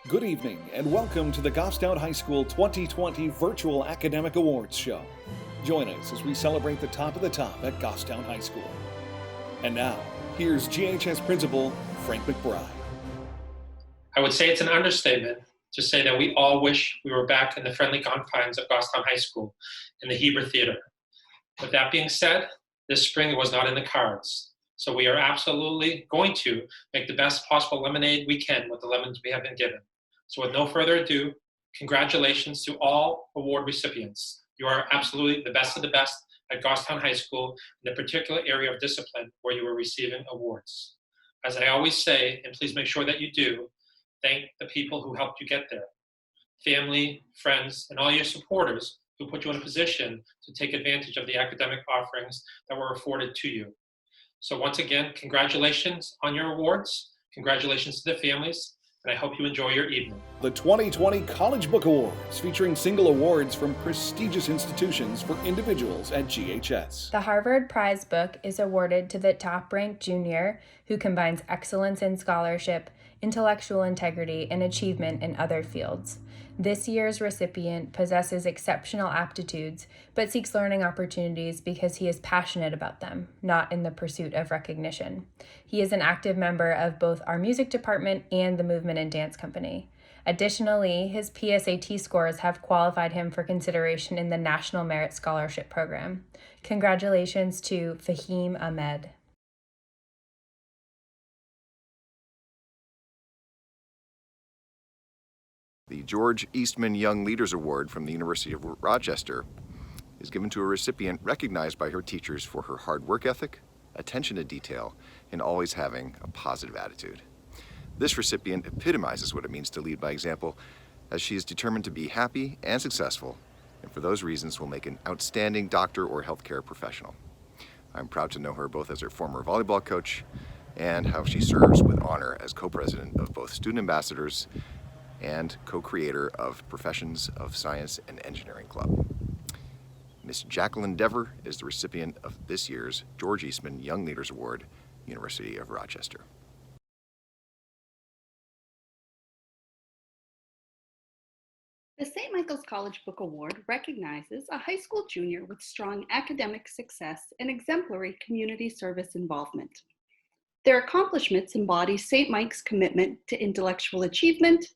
Good evening and welcome to the Goffstown High School 2020 Virtual Academic Awards Show. Join us as we celebrate the top of the top at Goffstown High School. And now, here's GHS Principal Frank McBride. I would say it's an understatement to say that we all wish we were back in the friendly confines of Goffstown High School in the Heber Theater. With that being said, this spring it was not in the cards. So we are absolutely going to make the best possible lemonade we can with the lemons we have been given. So with no further ado, congratulations to all award recipients. You are absolutely the best of the best at Goffstown High School in the particular area of discipline where you are receiving awards. As I always say, and please make sure that you do, thank the people who helped you get there. Family, friends, and all your supporters who put you in a position to take advantage of the academic offerings that were afforded to you. So once again, congratulations on your awards. Congratulations to the families. And I hope you enjoy your evening. The 2020 College Book Awards, featuring single awards from prestigious institutions for individuals at GHS. The Harvard Prize Book is awarded to the top-ranked junior who combines excellence in scholarship, intellectual integrity, and achievement in other fields. This year's recipient possesses exceptional aptitudes, but seeks learning opportunities because he is passionate about them, not in the pursuit of recognition. He is an active member of both our music department and the movement and dance company. Additionally, his PSAT scores have qualified him for consideration in the National Merit Scholarship Program. Congratulations to Fahim Ahmed. The George Eastman Young Leaders Award from the University of Rochester is given to a recipient recognized by her teachers for her hard work ethic, attention to detail, and always having a positive attitude. This recipient epitomizes what it means to lead by example, as she is determined to be happy and successful, and for those reasons will make an outstanding doctor or healthcare professional. I'm proud to know her both as her former volleyball coach and how she serves with honor as co-president of both Student Ambassadors and co-creator of Professions of Science and Engineering Club. Miss Jacqueline Dever is the recipient of this year's George Eastman Young Leaders Award, University of Rochester. The St. Michael's College Book Award recognizes a high school junior with strong academic success and exemplary community service involvement. Their accomplishments embody St. Mike's commitment to intellectual achievement,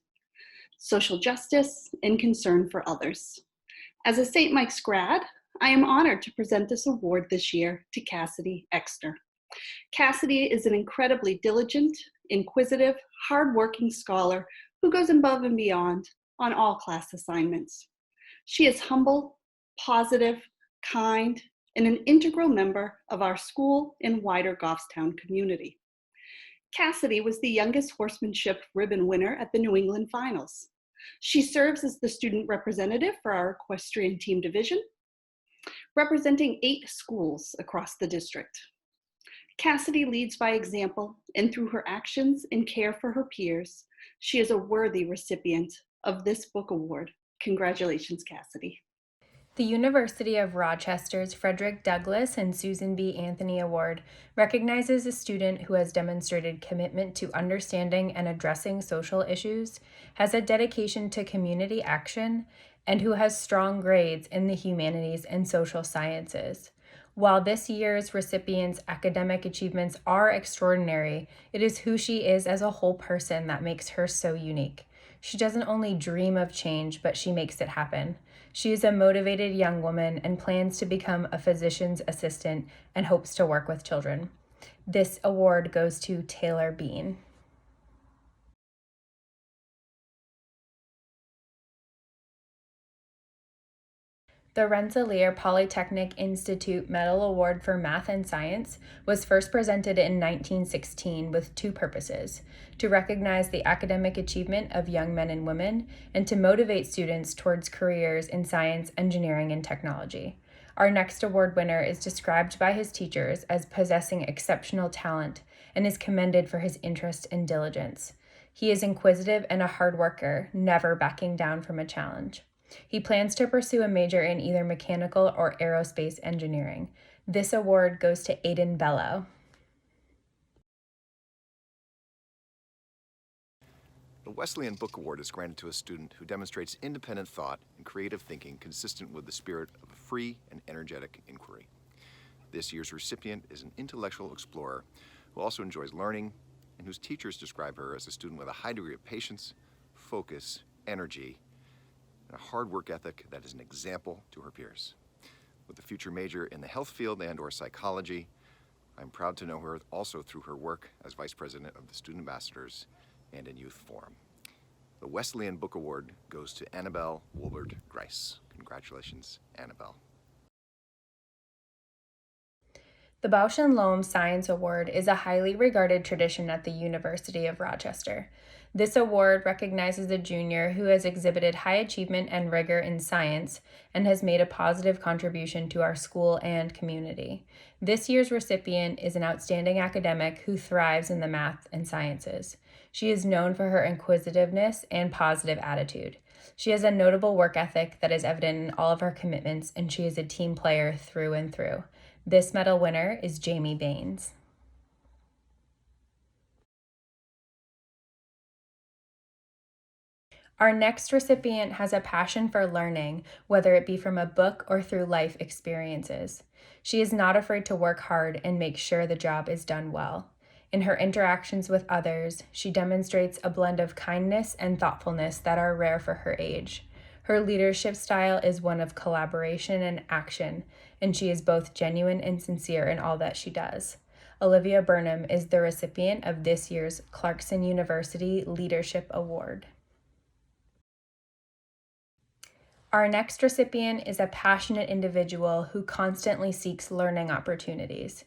social justice, and concern for others. As a St. Mike's grad, I am honored to present this award this year to Cassidy Exner. Cassidy is an incredibly diligent, inquisitive, hardworking scholar who goes above and beyond on all class assignments. She is humble, positive, kind, and an integral member of our school and wider Goffstown community. Cassidy was the youngest horsemanship ribbon winner at the New England Finals. She serves as the student representative for our equestrian team division, representing 8 schools across the district. Cassidy leads by example, and through her actions and care for her peers, she is a worthy recipient of this book award. Congratulations, Cassidy. The University of Rochester's Frederick Douglass and Susan B. Anthony Award recognizes a student who has demonstrated commitment to understanding and addressing social issues, has a dedication to community action, and who has strong grades in the humanities and social sciences. While this year's recipient's academic achievements are extraordinary, it is who she is as a whole person that makes her so unique. She doesn't only dream of change, but she makes it happen. She is a motivated young woman and plans to become a physician's assistant and hopes to work with children. This award goes to Taylor Bean. The Rensselaer Polytechnic Institute Medal Award for Math and Science was first presented in 1916 with 2 purposes: to recognize the academic achievement of young men and women, and to motivate students towards careers in science, engineering, and technology. Our next award winner is described by his teachers as possessing exceptional talent and is commended for his interest and diligence. He is inquisitive and a hard worker, never backing down from a challenge. He plans to pursue a major in either mechanical or aerospace engineering. This award goes to Aiden Bello. The Wesleyan Book Award is granted to a student who demonstrates independent thought and creative thinking consistent with the spirit of a free and energetic inquiry. This year's recipient is an intellectual explorer who also enjoys learning and whose teachers describe her as a student with a high degree of patience, focus, energy, and a hard work ethic that is an example to her peers. With a future major in the health field and/or psychology, I'm proud to know her also through her work as Vice President of the Student Ambassadors and in Youth Forum. The Wesleyan Book Award goes to Annabelle Woolbert-Grice. Congratulations, Annabelle. The Bausch and Lomb Science Award is a highly regarded tradition at the University of Rochester. This award recognizes a junior who has exhibited high achievement and rigor in science and has made a positive contribution to our school and community. This year's recipient is an outstanding academic who thrives in the math and sciences. She is known for her inquisitiveness and positive attitude. She has a notable work ethic that is evident in all of her commitments, and she is a team player through and through. This medal winner is Jamie Baines. Our next recipient has a passion for learning, whether it be from a book or through life experiences. She is not afraid to work hard and make sure the job is done well. In her interactions with others, she demonstrates a blend of kindness and thoughtfulness that are rare for her age. Her leadership style is one of collaboration and action, and she is both genuine and sincere in all that she does. Olivia Burnham is the recipient of this year's Clarkson University Leadership Award. Our next recipient is a passionate individual who constantly seeks learning opportunities.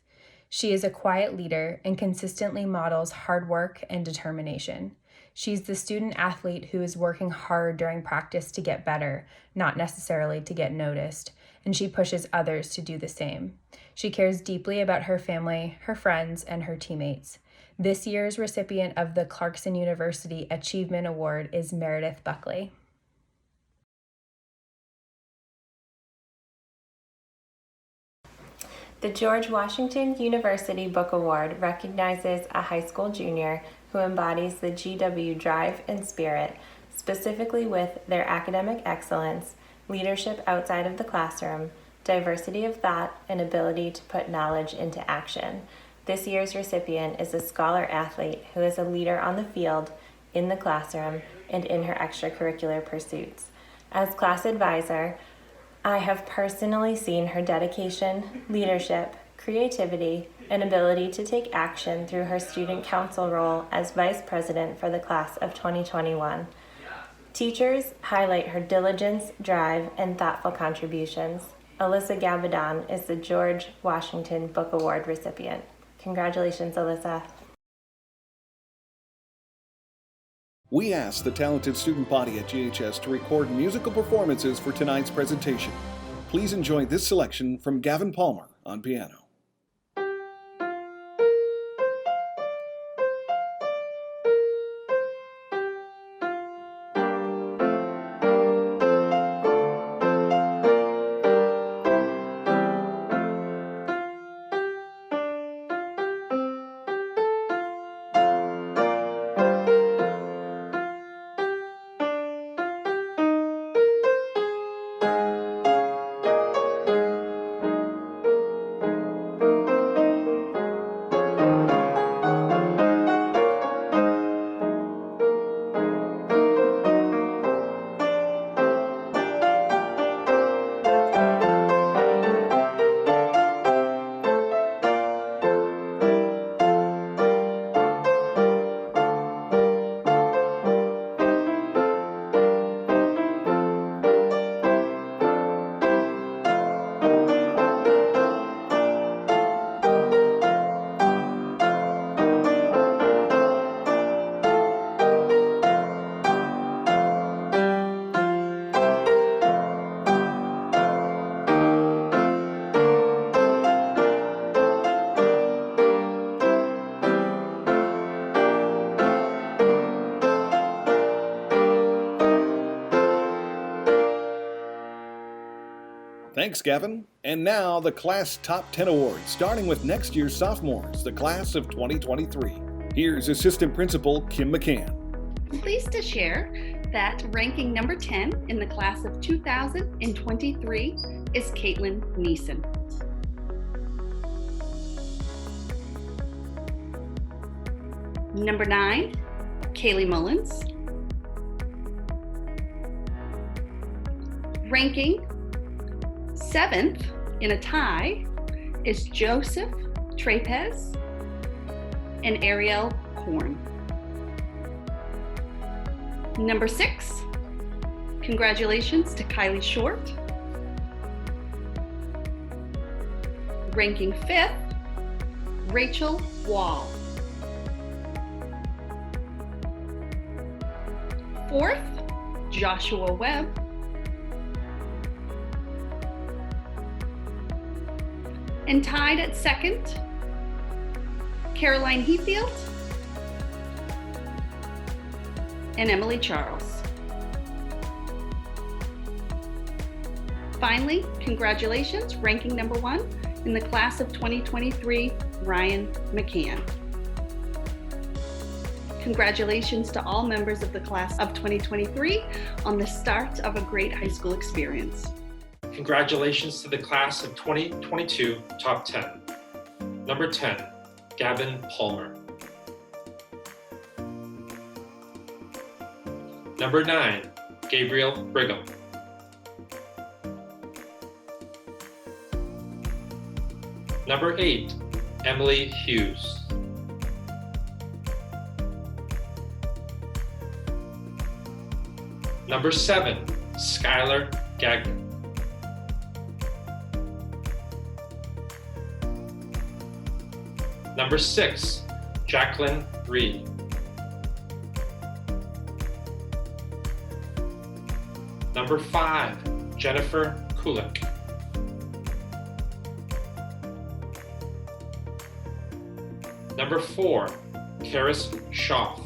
She is a quiet leader and consistently models hard work and determination. She's the student athlete who is working hard during practice to get better, not necessarily to get noticed, and she pushes others to do the same. She cares deeply about her family, her friends, and her teammates. This year's recipient of the Clarkson University Achievement Award is Meredith Buckley. The George Washington University Book Award recognizes a high school junior who embodies the GW drive and spirit, specifically with their academic excellence, leadership outside of the classroom, diversity of thought, and ability to put knowledge into action. This year's recipient is a scholar athlete who is a leader on the field, in the classroom, and in her extracurricular pursuits. As class advisor, I have personally seen her dedication, leadership, creativity, and ability to take action through her student council role as vice president for the class of 2021. Teachers highlight her diligence, drive, and thoughtful contributions. Alyssa Gabadon is the George Washington Book Award recipient. Congratulations, Alyssa. We asked the talented student body at GHS to record musical performances for tonight's presentation. Please enjoy this selection from Gavin Palmer on piano. Thanks, Gavin. And now the Class Top 10 Awards, starting with next year's sophomores, the class of 2023. Here's Assistant Principal Kim McCann. Pleased to share that ranking number 10 in the class of 2023 is Caitlin Neeson. Number 9, Kaylee Mullins. Ranking 7th in a tie is Joseph Trapez and Ariel Korn. Number 6, congratulations to Kylie Short. Ranking 5th, Rachel Wall. 4th, Joshua Webb. And tied at 2nd, Caroline Heathfield and Emily Charles. Finally, congratulations, ranking number 1 in the class of 2023, Ryan McCann. Congratulations to all members of the class of 2023 on the start of a great high school experience. Congratulations to the class of 2022 Top 10. Number 10, Gavin Palmer. Number 9, Gabriel Brigham. Number 8, Emily Hughes. Number 7, Skylar Gagnon. Number 6, Jacqueline Reed. Number 5, Jennifer Kulik. Number 4, Karis Schaff.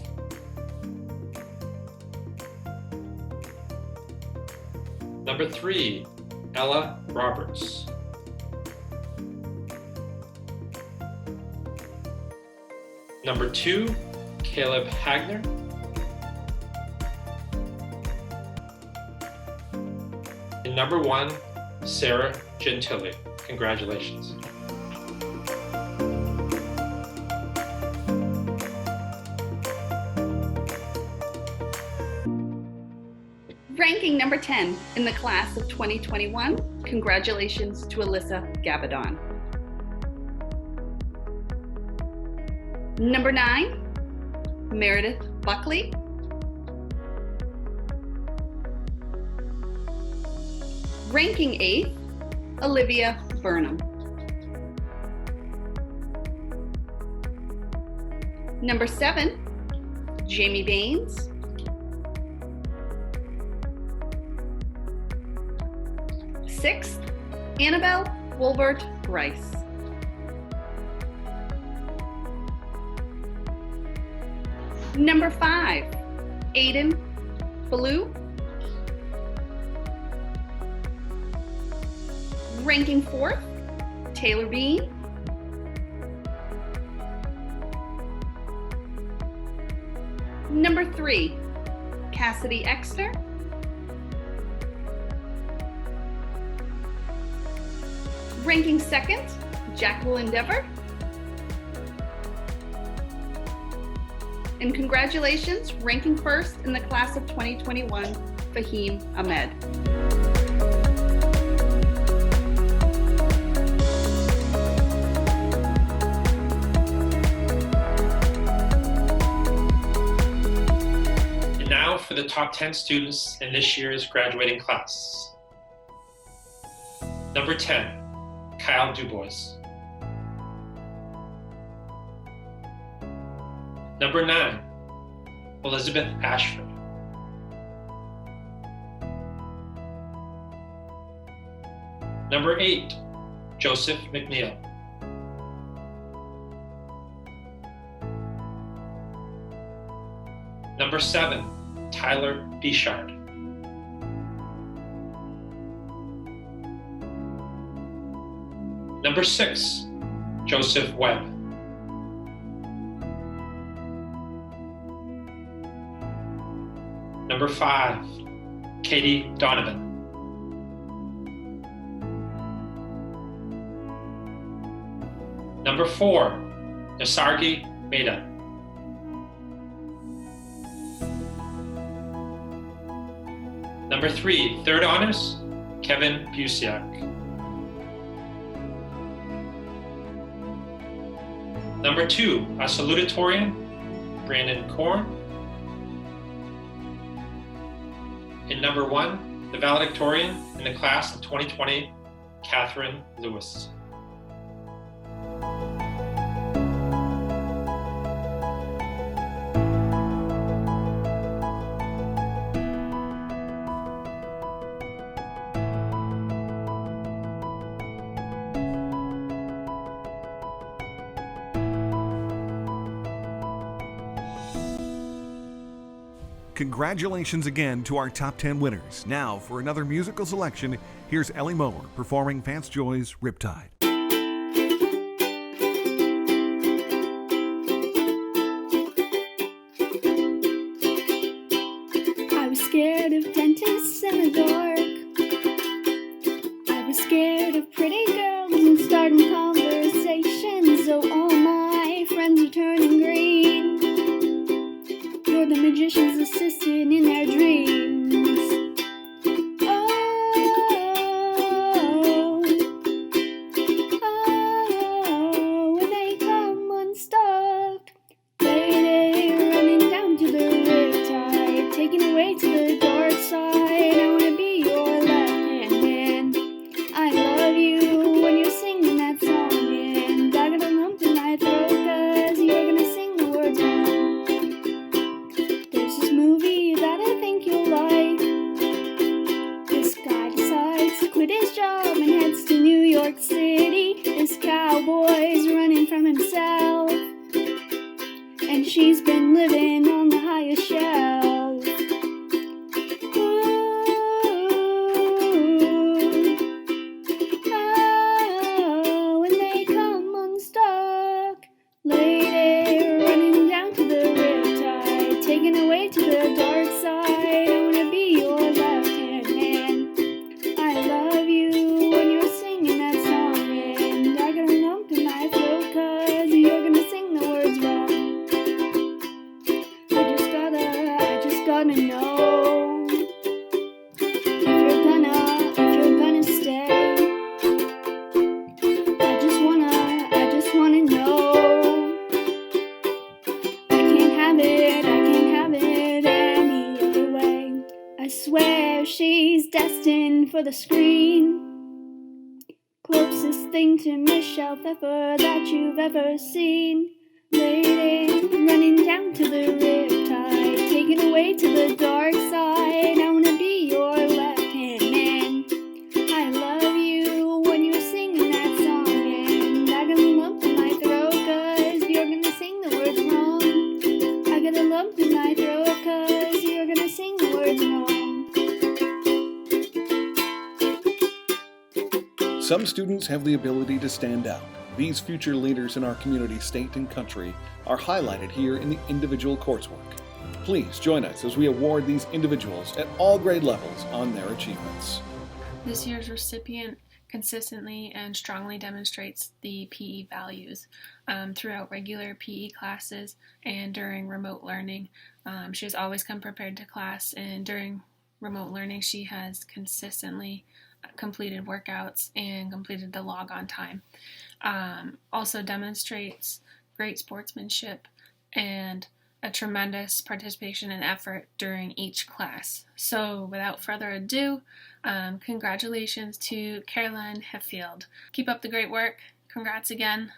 Number 3, Ella Roberts. Number 2, Caleb Hagner. And number 1, Sarah Gentili. Congratulations. Ranking number 10 in the class of 2021, congratulations to Alyssa Gabadon. Number 9, Meredith Buckley. Ranking 8th, Olivia Burnham. Number 7, Jamie Baines. Sixth, Annabelle Wolbert Rice. Number 5, Aiden Ballou. Ranking 4th, Taylor Bean. Number 3, Cassidy Exner. Ranking 2nd, Jacqueline Dever. And congratulations, ranking 1st in the class of 2021, Fahim Ahmed. And now for the top 10 students in this year's graduating class. Number 10, Kyle Dubois. Number 9, Elizabeth Ashford. Number 8, Joseph McNeil. Number 7, Tyler Bichard. Number 6, Joseph Webb. Number 5, Katie Donovan. Number 4, Nisargi Mehta. Number 3, third honors, Kevin Busiak. Number 2, a salutatorian, Brandon Korn. And number 1, the valedictorian in the class of 2020, Catherine Lewis. Congratulations again to our top 10 winners. Now, for another musical selection, here's Ellie Mower performing Vance Joy's Riptide. I was scared of dentists in the dark. I was scared of pretty girls and starting conversations. Oh, all my friends are turning green. You're the magician's assistant in their dreams. Oh, oh, when they come unstuck, lady, running down to the riptide, taken away to the dark side. I wanna be your left-hand man. I love you when you're singing that song, and I got a lump in my throat 'cause you're gonna sing the words wrong. There's this movie that I think you'll like. This guy decides to quit his job and heads to New York City. This cowboy's running from himself, and she's been living on the highest shelf. Ooh, oh, when they come unstuck, lady, running down to the riptide, taken away to the dark side. I wanna be your left-hand man. I love you when you're singing that song, and I got a lump in my throat 'cause you're gonna sing the words wrong. I just gotta know if you're gonna stay. I just wanna know. I can't have it any other way. I swear she's destined for the screen. Closest thing to Michelle Pfeiffer that you've ever seen. Lady, running down to the riptide, taken away to the dark side. I wanna be your left-hand man. I love you when you're singing that song, and I got a lump in my throat 'cause you're gonna sing the words wrong. I got a lump in my throat 'cause you're gonna sing the words wrong. Some students have the ability to stand out. These future leaders in our community, state, and country are highlighted here in the individual coursework. Please join us as we award these individuals at all grade levels on their achievements. This year's recipient consistently and strongly demonstrates the PE values throughout regular PE classes and during remote learning. She has always come prepared to class, and during remote learning she has consistently completed workouts and completed the log on time. Also demonstrates great sportsmanship and a tremendous participation and effort during each class. So without further ado, congratulations to Caroline Heffield. Keep up the great work. Congrats again.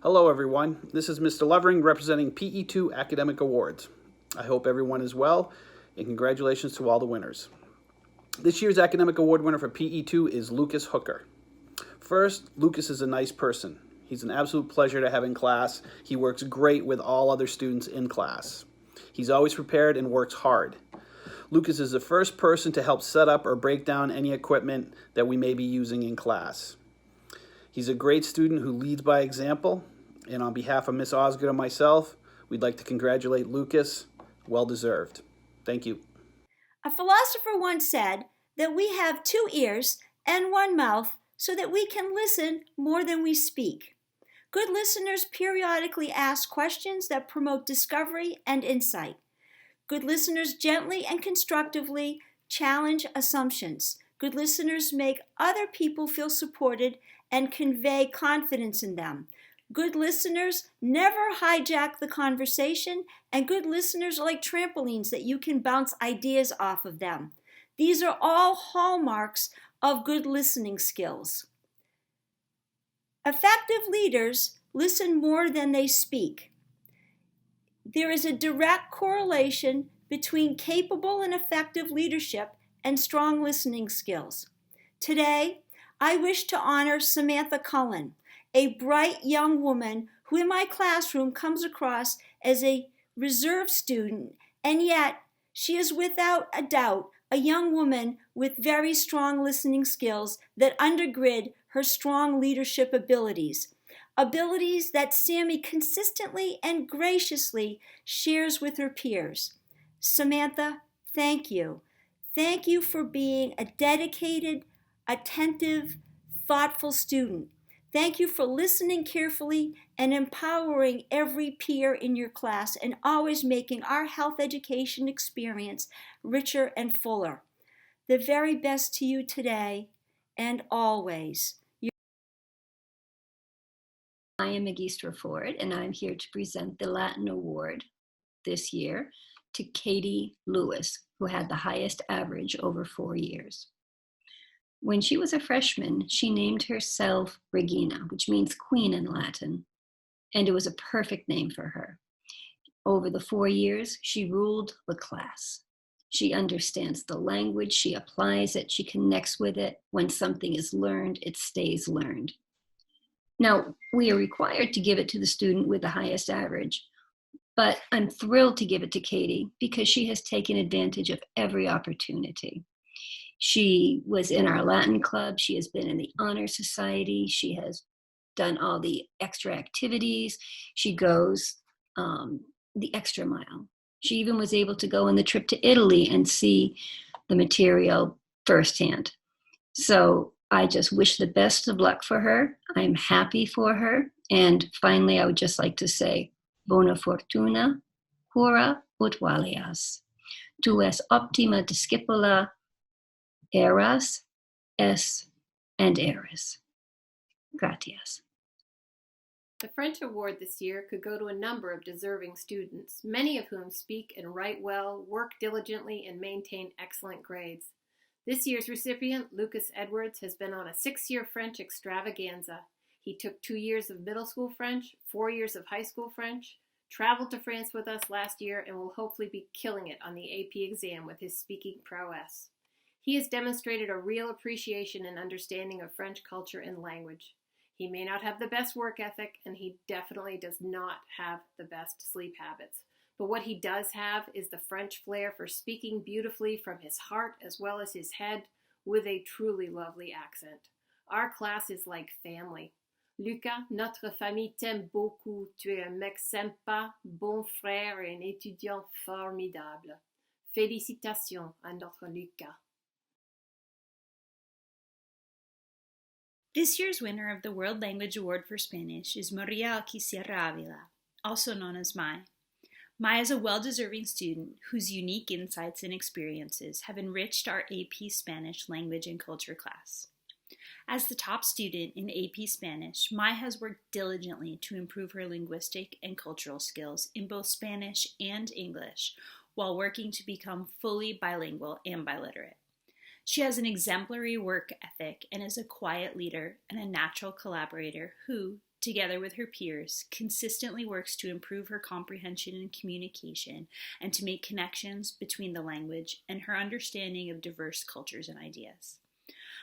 Hello everyone, this is Mr. Levering representing PE2 Academic Awards. I hope everyone is well, and congratulations to all the winners. This year's Academic Award winner for PE2 is Lucas Hooker. First, Lucas is a nice person. He's an absolute pleasure to have in class. He works great with all other students in class. He's always prepared and works hard. Lucas is the first person to help set up or break down any equipment that we may be using in class. He's a great student who leads by example, and on behalf of Miss Osgood and myself, we'd like to congratulate Lucas. Well deserved. Thank you. A philosopher once said that we have 2 ears and 1 mouth so that we can listen more than we speak. Good listeners periodically ask questions that promote discovery and insight. Good listeners gently and constructively challenge assumptions. Good listeners make other people feel supported and convey confidence in them. Good listeners never hijack the conversation, and good listeners are like trampolines that you can bounce ideas off of them. These are all hallmarks of good listening skills. Effective leaders listen more than they speak. There is a direct correlation between capable and effective leadership and strong listening skills. Today, I wish to honor Samantha Cullen, a bright young woman who in my classroom comes across as a reserved student, and yet she is without a doubt a young woman with very strong listening skills that undergird her strong leadership abilities. Abilities that Sammy consistently and graciously shares with her peers. Samantha, thank you. Thank you for being a dedicated, attentive, thoughtful student. Thank you for listening carefully and empowering every peer in your class and always making our health education experience richer and fuller. The very best to you today and always. I am Magistra Ford, and I'm here to present the Latin Award this year to Katie Lewis, who had the highest average over 4 years. When she was a freshman, she named herself Regina, which means queen in Latin, and it was a perfect name for her. Over the 4 years, she ruled the class. She understands the language, she applies it, she connects with it. When something is learned, it stays learned. Now, we are required to give it to the student with the highest average, but I'm thrilled to give it to Katie because she has taken advantage of every opportunity. She was in our Latin club, she has been in the Honor Society, she has done all the extra activities, she goes the extra mile. She even was able to go on the trip to Italy and see the material firsthand. So I just wish the best of luck for her. I'm happy for her. And finally, I would just like to say, bona fortuna, cura ut valias. Tu es optima discipola, eras, es, and eres. Gratias. The French Award this year could go to a number of deserving students, many of whom speak and write well, work diligently, and maintain excellent grades. This year's recipient, Lucas Edwards, has been on a 6-year French extravaganza. He took 2 years of middle school French, 4 years of high school French, traveled to France with us last year, and will hopefully be killing it on the AP exam with his speaking prowess. He has demonstrated a real appreciation and understanding of French culture and language. He may not have the best work ethic, and he definitely does not have the best sleep habits. But what he does have is the French flair for speaking beautifully from his heart as well as his head with a truly lovely accent. Our class is like family. Lucas, notre famille t'aime beaucoup. Tu es un mec sympa, bon frère et un étudiant formidable. Félicitations à notre Lucas. This year's winner of the World Language Award for Spanish is Maria Alquicira Avila, also known as Mai. Mai is a well-deserving student whose unique insights and experiences have enriched our AP Spanish language and culture class. As the top student in AP Spanish, Mai has worked diligently to improve her linguistic and cultural skills in both Spanish and English, while working to become fully bilingual and biliterate. She has an exemplary work ethic and is a quiet leader and a natural collaborator who, together with her peers, consistently works to improve her comprehension and communication and to make connections between the language and her understanding of diverse cultures and ideas.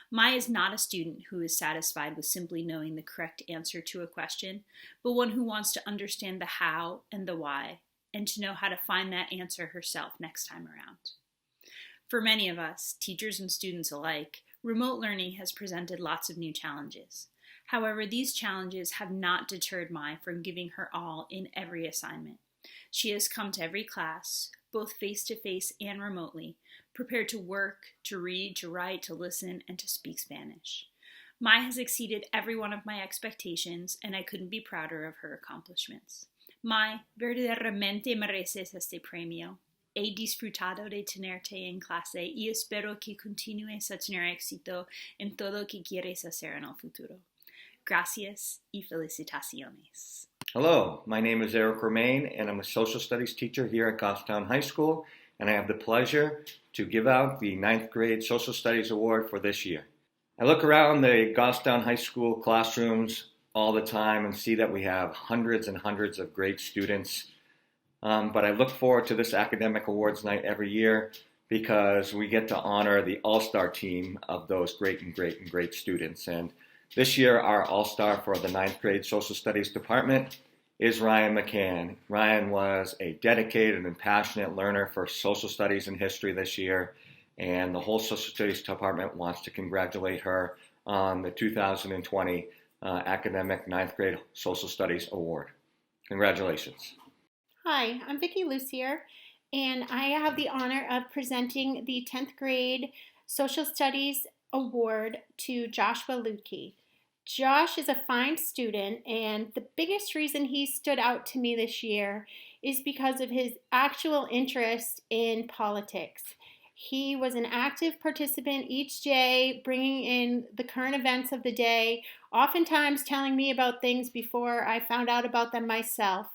Mai is not a student who is satisfied with simply knowing the correct answer to a question, but one who wants to understand the how and the why, and to know how to find that answer herself next time around. For many of us, teachers and students alike, remote learning has presented lots of new challenges. However, these challenges have not deterred Mai from giving her all in every assignment. She has come to every class, both face-to-face and remotely, prepared to work, to read, to write, to listen, and to speak Spanish. Mai has exceeded every one of my expectations, and I couldn't be prouder of her accomplishments. Mai, verdaderamente mereces este premio. He disfrutado de tenerte en clase y espero que continúes a tener éxito en todo lo que quieres hacer en el futuro. Gracias y felicitaciones. Hello, my name is Eric Romaine, and I'm a social studies teacher here at Goffstown High School, and I have the pleasure to give out the 9th grade Social Studies Award for this year. I look around the Goffstown High School classrooms all the time and see that we have hundreds and hundreds of great students, but I look forward to this academic awards night every year because we get to honor the all-star team of those great students. And this year, our all-star for the 9th grade Social Studies Department is Ryan McCann. Ryan was a dedicated and passionate learner for social studies and history this year, and the whole Social Studies Department wants to congratulate her on the 2020 Academic 9th Grade Social Studies Award. Congratulations. Hi, I'm Vicki Lucier, and I have the honor of presenting the 10th grade Social Studies Award to Joshua Lukey. Josh is a fine student, and the biggest reason he stood out to me this year is because of his actual interest in politics. He was an active participant each day, bringing in the current events of the day, oftentimes telling me about things before I found out about them myself.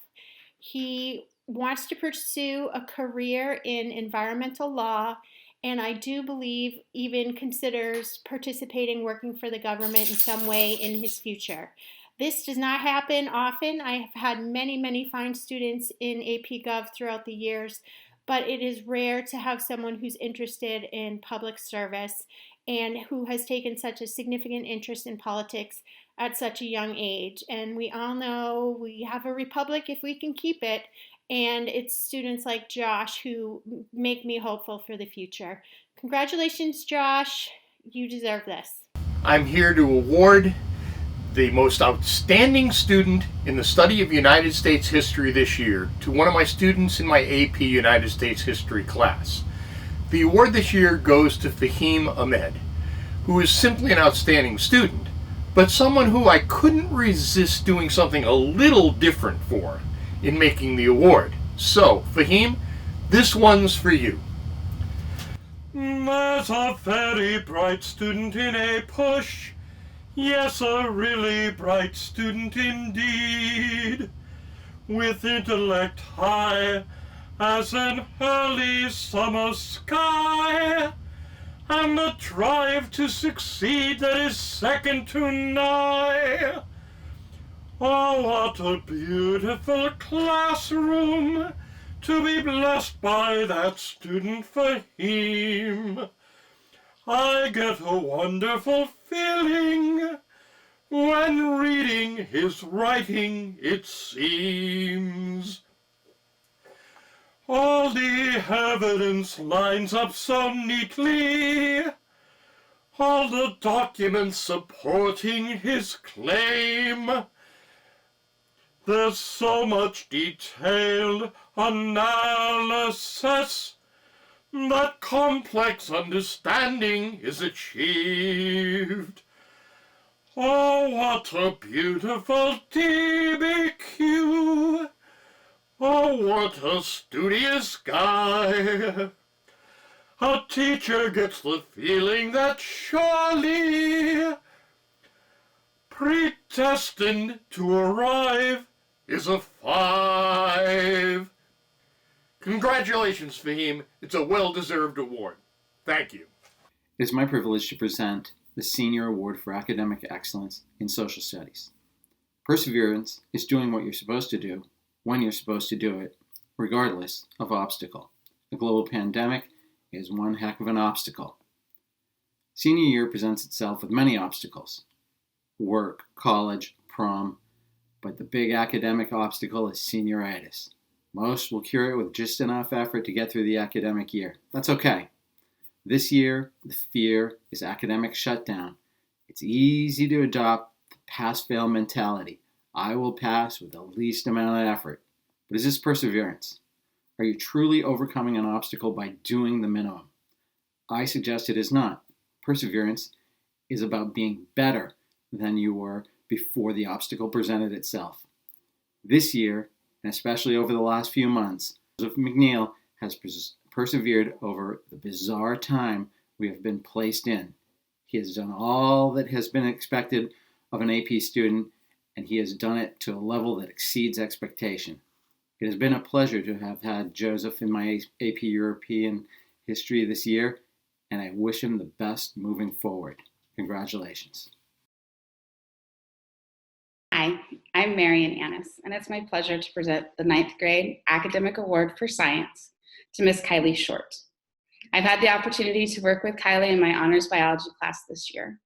He wants to pursue a career in environmental law, and I do believe even considers participating, working for the government in some way in his future. This does not happen often. I have had many fine students in AP Gov throughout the years, but it is rare to have someone who's interested in public service and who has taken such a significant interest in politics at such a young age. And we all know we have a republic if we can keep it, and it's students like Josh who make me hopeful for the future. Congratulations, Josh. You deserve this. I'm here to award the most outstanding student in the study of United States history this year to one of my students in my AP United States history class. The award this year goes to Fahim Ahmed, who is simply an outstanding student, but someone who I couldn't resist doing something a little different for in making the award. So, Fahim, this one's for you. There's a very bright student in a push. Yes, a really bright student indeed, with intellect high as an early summer sky, and a drive to succeed that is second to none. Oh, what a beautiful classroom to be blessed by that student Fahim. I get a wonderful feeling when reading his writing, it seems. All the evidence lines up so neatly, all the documents supporting his claim. There's so much detailed analysis that complex understanding is achieved. Oh, what a beautiful DBQ! Oh, what a studious guy! A teacher gets the feeling that surely predestined to arrive is a 5. Congratulations, Fahim. It's a well-deserved award. Thank you. It is my privilege to present the Senior Award for Academic Excellence in Social Studies. Perseverance is doing what you're supposed to do, when you're supposed to do it, regardless of obstacle. A global pandemic is one heck of an obstacle. Senior year presents itself with many obstacles. Work, college, prom, but the big academic obstacle is senioritis. Most will cure it with just enough effort to get through the academic year. That's okay. This year, the fear is academic shutdown. It's easy to adopt the pass-fail mentality. I will pass with the least amount of effort. But is this perseverance? Are you truly overcoming an obstacle by doing the minimum? I suggest it is not. Perseverance is about being better than you were before the obstacle presented itself. This year, and especially over the last few months, Joseph McNeil has persevered over the bizarre time we have been placed in. He has done all that has been expected of an AP student, and he has done it to a level that exceeds expectation. It has been a pleasure to have had Joseph in my AP European history this year, and I wish him the best moving forward. Congratulations. Hi, I'm Marian Annis, and it's my pleasure to present the 9th grade Academic Award for Science to Miss Kylie Short. I've had the opportunity to work with Kylie in my honors biology class this year,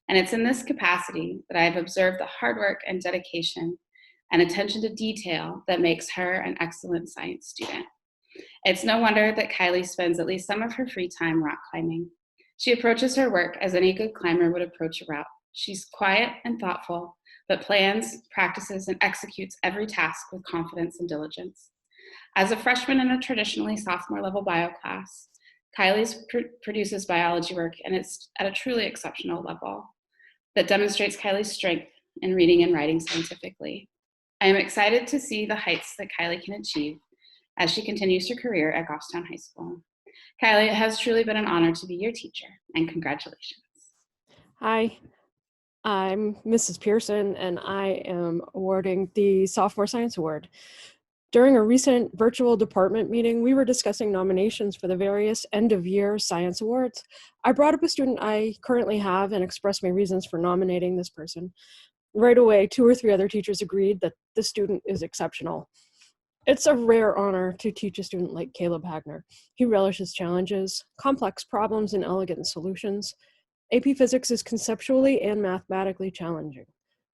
and it's in this capacity that I've observed the hard work and dedication and attention to detail that makes her an excellent science student. It's no wonder that Kylie spends at least some of her free time rock climbing. She approaches her work as any good climber would approach a route. She's quiet and thoughtful, but plans, practices, and executes every task with confidence and diligence. As a freshman in a traditionally sophomore-level bio class, Kylie produces biology work, and it's at a truly exceptional level that demonstrates Kylie's strength in reading and writing scientifically. I am excited to see the heights that Kylie can achieve as she continues her career at Goffstown High School. Kylie, it has truly been an honor to be your teacher, and congratulations. Hi, I'm Mrs. Pearson, and I am awarding the Sophomore Science Award. During a recent virtual department meeting, we were discussing nominations for the various end-of-year science awards. I brought up a student I currently have and expressed my reasons for nominating this person. Right away, 2 or 3 other teachers agreed that the student is exceptional. It's a rare honor to teach a student like Caleb Hagner. He relishes challenges, complex problems, and elegant solutions. AP Physics is conceptually and mathematically challenging.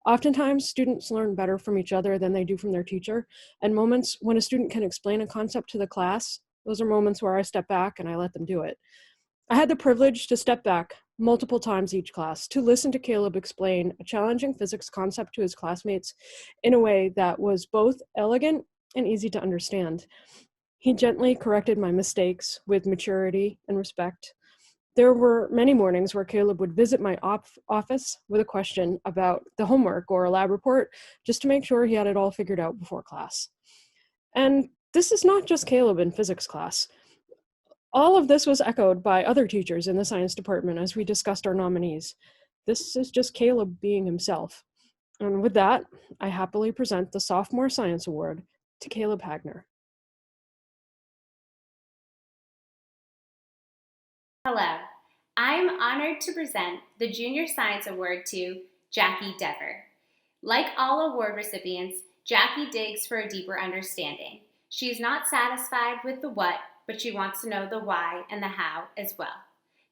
Oftentimes, students learn better from each other than they do from their teacher, and moments when a student can explain a concept to the class, those are moments where I step back and I let them do it. I had the privilege to step back multiple times each class to listen to Caleb explain a challenging physics concept to his classmates in a way that was both elegant and easy to understand. He gently corrected my mistakes with maturity and respect. There were many mornings where Caleb would visit my office with a question about the homework or a lab report, just to make sure he had it all figured out before class. And this is not just Caleb in physics class. All of this was echoed by other teachers in the science department as we discussed our nominees. This is just Caleb being himself. And with that, I happily present the Sophomore Science Award to Caleb Hagner. Hello, I am honored to present the Junior Science Award to Jackie Dever. Like all award recipients, Jackie digs for a deeper understanding. She is not satisfied with the what, but she wants to know the why and the how as well.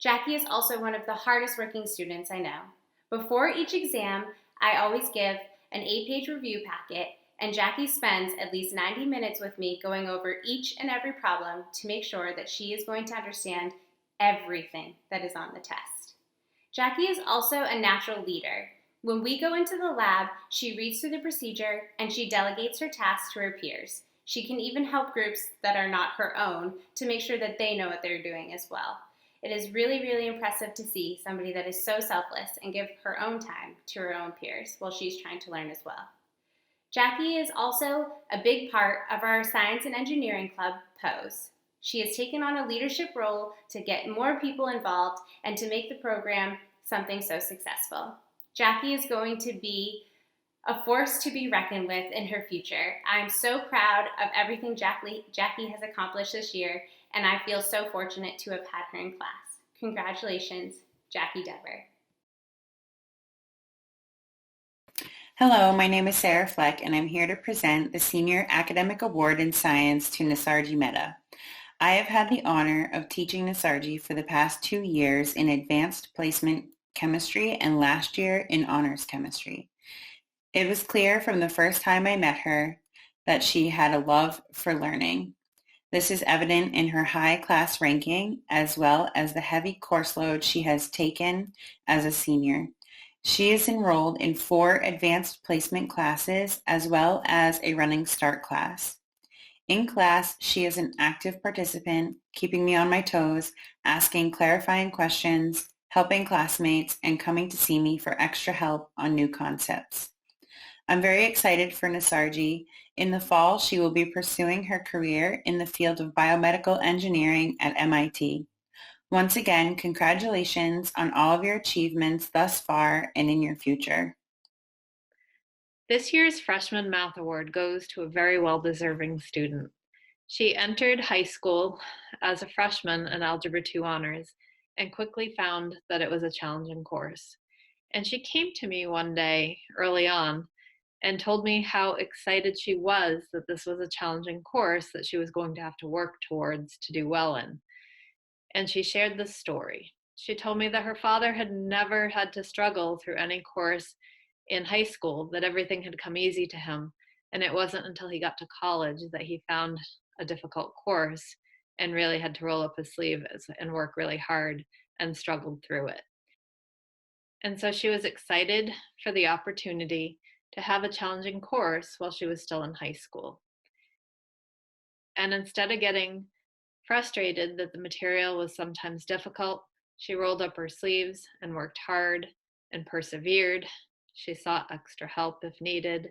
Jackie is also one of the hardest working students I know. Before each exam, I always give an 8-page review packet, and Jackie spends at least 90 minutes with me going over each and every problem to make sure that she is going to understand everything that is on the test. Jackie is also a natural leader. When we go into the lab, she reads through the procedure and she delegates her tasks to her peers. She can even help groups that are not her own to make sure that they know what they're doing as well. It is really, really impressive to see somebody that is so selfless and give her own time to her own peers while she's trying to learn as well. Jackie is also a big part of our Science and Engineering Club, POSE. She has taken on a leadership role to get more people involved and to make the program something so successful. Jackie is going to be a force to be reckoned with in her future. I'm so proud of everything Jackie has accomplished this year, and I feel so fortunate to have had her in class. Congratulations, Jackie Dever. Hello, my name is Sarah Fleck, and I'm here to present the Senior Academic Award in Science to Nisarji Mehta. I have had the honor of teaching Nisarji for the past 2 years in Advanced Placement Chemistry and last year in Honors Chemistry. It was clear from the first time I met her that she had a love for learning. This is evident in her high class ranking as well as the heavy course load she has taken as a senior. She is enrolled in 4 advanced placement classes as well as a running start class. In class, she is an active participant, keeping me on my toes, asking clarifying questions, helping classmates, and coming to see me for extra help on new concepts. I'm very excited for Nasarji. In the fall, she will be pursuing her career in the field of biomedical engineering at MIT. Once again, congratulations on all of your achievements thus far and in your future. This year's Freshman Math Award goes to a very well-deserving student. She entered high school as a freshman in Algebra 2 Honors and quickly found that it was a challenging course. And she came to me one day early on and told me how excited she was that this was a challenging course that she was going to have to work towards to do well in. And she shared this story. She told me that her father had never had to struggle through any course in high school, that everything had come easy to him. And it wasn't until he got to college that he found a difficult course and really had to roll up his sleeves and work really hard and struggled through it. And so she was excited for the opportunity to have a challenging course while she was still in high school. And instead of getting frustrated that the material was sometimes difficult, she rolled up her sleeves and worked hard and persevered. She sought extra help if needed.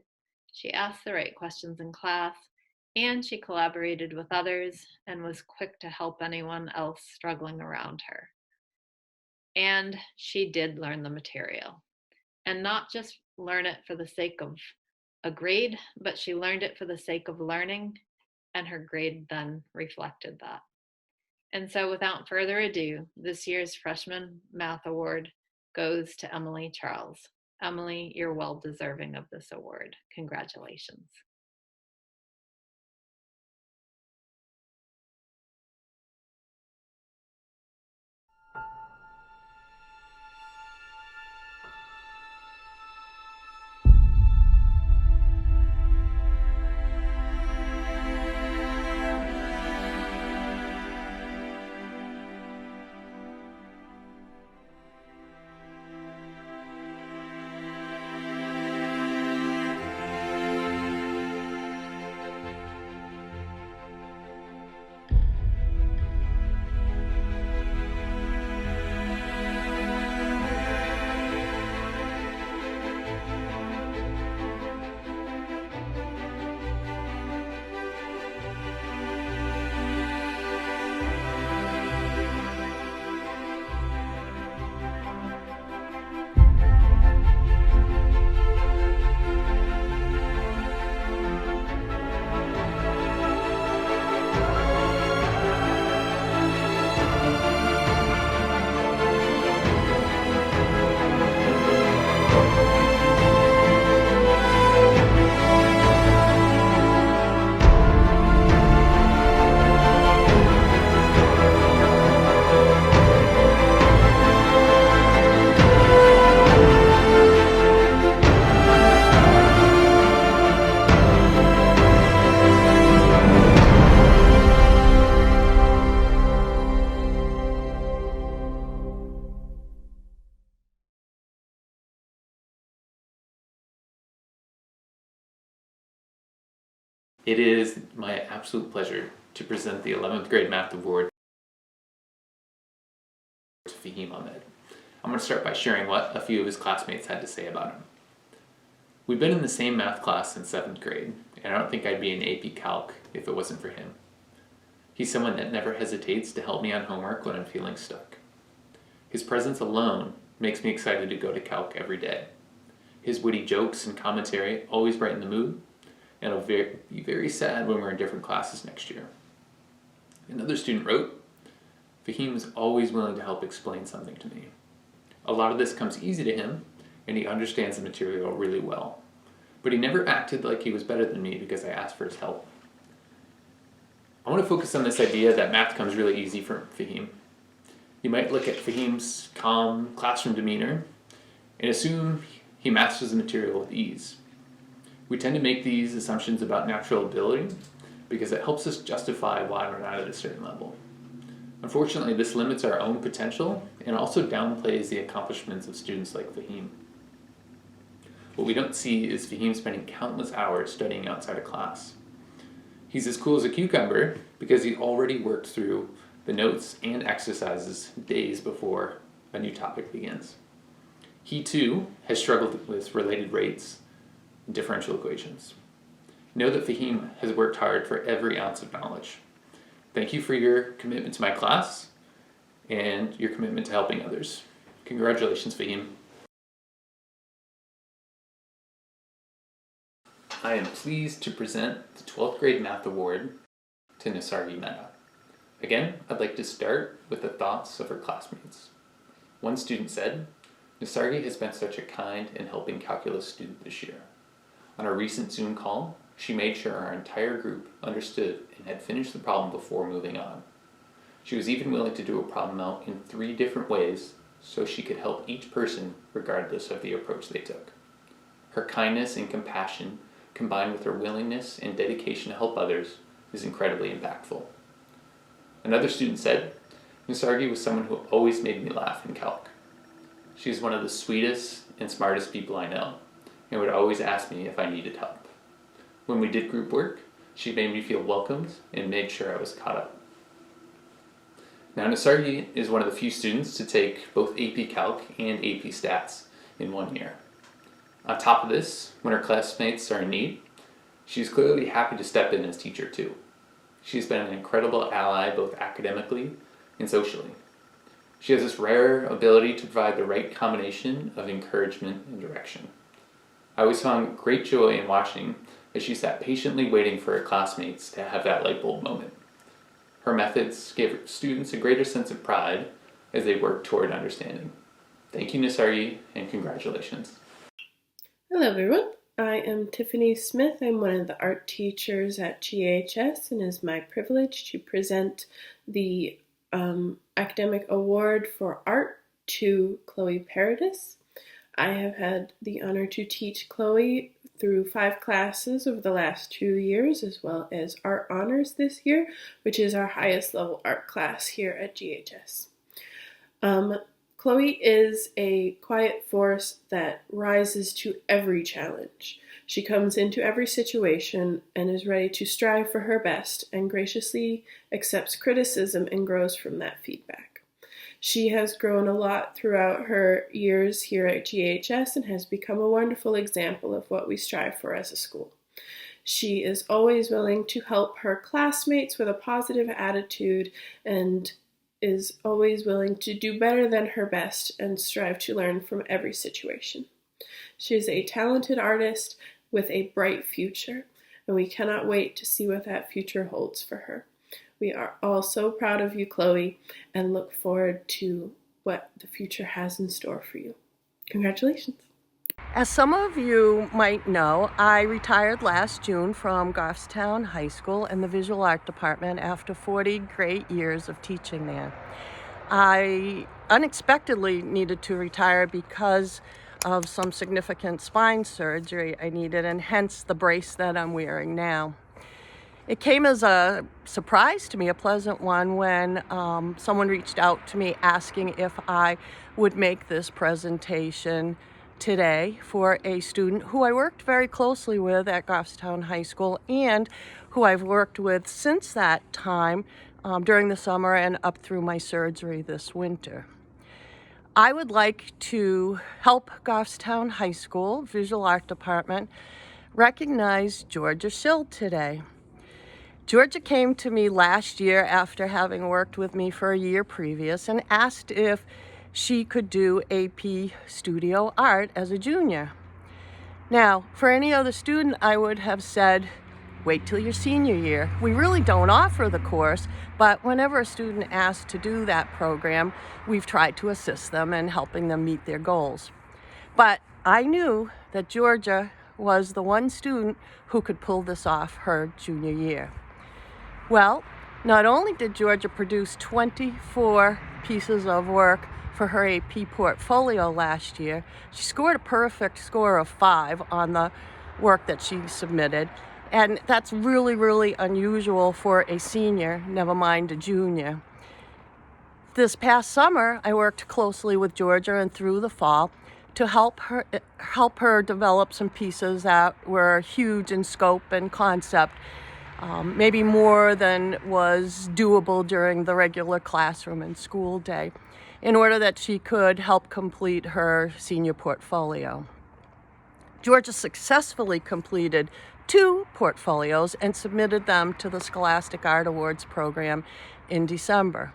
She asked the right questions in class, and she collaborated with others and was quick to help anyone else struggling around her. And she did learn the material, and not just learn it for the sake of a grade, but she learned it for the sake of learning, and her grade then reflected that. And so without further ado, this year's Freshman Math Award goes to Emily Charles. Emily, you're well deserving of this award. Congratulations. It is my absolute pleasure to present the 11th grade math award to Fahim Ahmed. I'm going to start by sharing what a few of his classmates had to say about him. We've been in the same math class since 7th grade, and I don't think I'd be in AP Calc if it wasn't for him. He's someone that never hesitates to help me on homework when I'm feeling stuck. His presence alone makes me excited to go to Calc every day. His witty jokes and commentary always brighten the mood, and I'll be very sad when we're in different classes next year. Another student wrote, Fahim is always willing to help explain something to me. A lot of this comes easy to him, and he understands the material really well. But he never acted like he was better than me because I asked for his help. I want to focus on this idea that math comes really easy for Fahim. You might look at Fahim's calm classroom demeanor and assume he masters the material with ease. We tend to make these assumptions about natural ability because it helps us justify why we're not at a certain level. Unfortunately, this limits our own potential and also downplays the accomplishments of students like Fahim. What we don't see is Fahim spending countless hours studying outside of class. He's as cool as a cucumber because he already worked through the notes and exercises days before a new topic begins. He too has struggled with related rates and differential equations. Know that Fahim has worked hard for every ounce of knowledge. Thank you for your commitment to my class and your commitment to helping others. Congratulations, Fahim. I am pleased to present the 12th grade math award to Nisargi Mehta. Again, I'd like to start with the thoughts of her classmates. One student said, Nisargi has been such a kind and helping calculus student this year. On a recent Zoom call, she made sure our entire group understood and had finished the problem before moving on. She was even willing to do a problem out in 3 different ways so she could help each person regardless of the approach they took. Her kindness and compassion, combined with her willingness and dedication to help others, is incredibly impactful. Another student said, Nisargi was someone who always made me laugh in calc. She is one of the sweetest and smartest people I know, and would always ask me if I needed help. When we did group work, she made me feel welcomed and made sure I was caught up. Now, Nisargi is one of the few students to take both AP Calc and AP Stats in 1 year. On top of this, when her classmates are in need, she's clearly happy to step in as teacher too. She's been an incredible ally both academically and socially. She has this rare ability to provide the right combination of encouragement and direction. I always found great joy in watching as she sat patiently waiting for her classmates to have that light bulb moment. Her methods gave students a greater sense of pride as they worked toward understanding. Thank you, Nisargi, and congratulations. Hello everyone, I am Tiffany Smith. I'm one of the art teachers at GHS, and it is my privilege to present the academic award for art to Chloe Paradis. I have had the honor to teach Chloe through 5 classes over the last 2 years, as well as art honors this year, which is our highest level art class here at GHS. Chloe is a quiet force that rises to every challenge. She comes into every situation and is ready to strive for her best and graciously accepts criticism and grows from that feedback. She has grown a lot throughout her years here at GHS and has become a wonderful example of what we strive for as a school. She is always willing to help her classmates with a positive attitude and is always willing to do better than her best and strive to learn from every situation. She is a talented artist with a bright future, and we cannot wait to see what that future holds for her. We are all so proud of you, Chloe, and look forward to what the future has in store for you. Congratulations. As some of you might know, I retired last June from Goffstown High School in the Visual Art Department after 40 great years of teaching there. I unexpectedly needed to retire because of some significant spine surgery I needed, and hence the brace that I'm wearing now. It came as a surprise to me, a pleasant one, when someone reached out to me asking if I would make this presentation today for a student who I worked very closely with at Goffstown High School and who I've worked with since that time during the summer and up through my surgery this winter. I would like to help Goffstown High School Visual Art Department recognize Georgia Schill today. Georgia came to me last year after having worked with me for a year previous and asked if she could do AP Studio Art as a junior. Now, for any other student, I would have said, wait till your senior year. We really don't offer the course, but whenever a student asks to do that program, we've tried to assist them in helping them meet their goals. But I knew that Georgia was the one student who could pull this off her junior year. Well, not only did Georgia produce 24 pieces of work for her AP portfolio last year, she scored a perfect score of 5 on the work that she submitted. And that's really, really unusual for a senior, never mind a junior. This past summer, I worked closely with Georgia and through the fall to help her develop some pieces that were huge in scope and concept. maybe more than was doable during the regular classroom and school day, in order that she could help complete her senior portfolio. Georgia successfully completed 2 portfolios and submitted them to the Scholastic Art Awards program in December.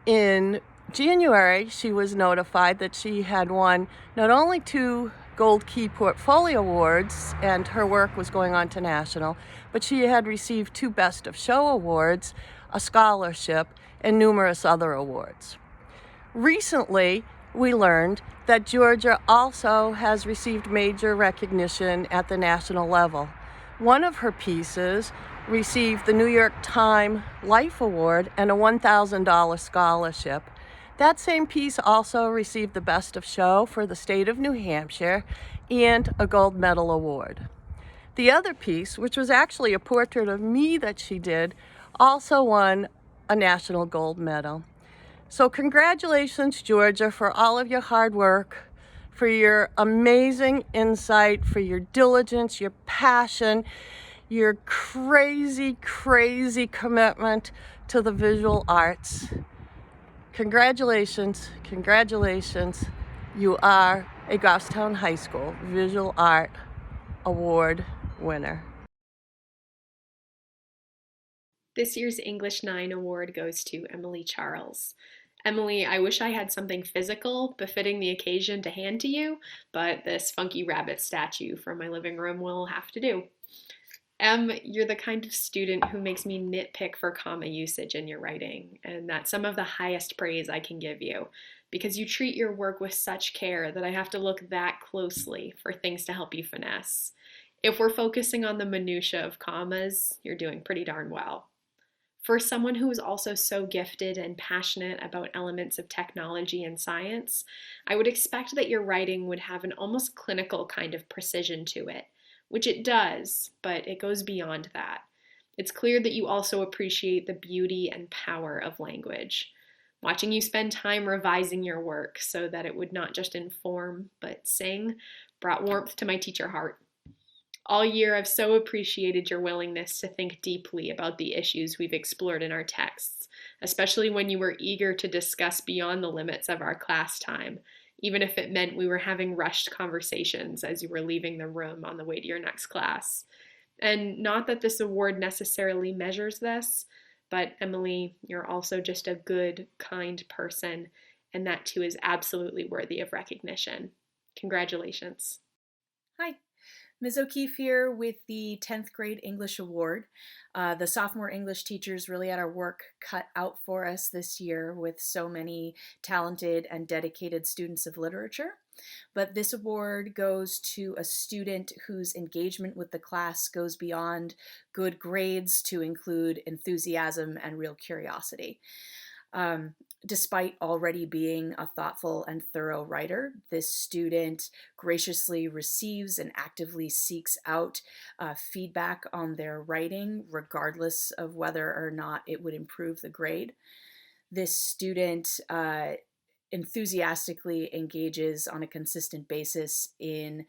In January, she was notified that she had won not only 2 Gold Key Portfolio Awards, and her work was going on to national, but she had received 2 Best of Show awards, a scholarship, and numerous other awards. Recently, we learned that Georgia also has received major recognition at the national level. One of her pieces received the New York Times Life Award and a $1,000 scholarship. That same piece also received the Best of Show for the state of New Hampshire and a gold medal award. The other piece, which was actually a portrait of me that she did, also won a national gold medal. So congratulations, Georgia, for all of your hard work, for your amazing insight, for your diligence, your passion, your crazy, crazy commitment to the visual arts. Congratulations, congratulations. You are a Goffstown High School Visual Art Award winner. This year's English 9 award goes to Emily Charles. Emily, I wish I had something physical befitting the occasion to hand to you, but this funky rabbit statue from my living room will have to do. Em, you're the kind of student who makes me nitpick for comma usage in your writing, and that's some of the highest praise I can give you, because you treat your work with such care that I have to look that closely for things to help you finesse. If we're focusing on the minutia of commas, you're doing pretty darn well. For someone who is also so gifted and passionate about elements of technology and science, I would expect that your writing would have an almost clinical kind of precision to it, which it does, but it goes beyond that. It's clear that you also appreciate the beauty and power of language. Watching you spend time revising your work so that it would not just inform, but sing, brought warmth to my teacher heart. All year, I've so appreciated your willingness to think deeply about the issues we've explored in our texts, especially when you were eager to discuss beyond the limits of our class time, even if it meant we were having rushed conversations as you were leaving the room on the way to your next class. And not that this award necessarily measures this, but Emily, you're also just a good, kind person, and that too is absolutely worthy of recognition. Congratulations. Hi. Ms. O'Keefe here with the 10th grade English Award. The sophomore English teachers really had our work cut out for us this year with so many talented and dedicated students of literature. But this award goes to a student whose engagement with the class goes beyond good grades to include enthusiasm and real curiosity. Despite already being a thoughtful and thorough writer, this student graciously receives and actively seeks out feedback on their writing, regardless of whether or not it would improve the grade. This student enthusiastically engages on a consistent basis in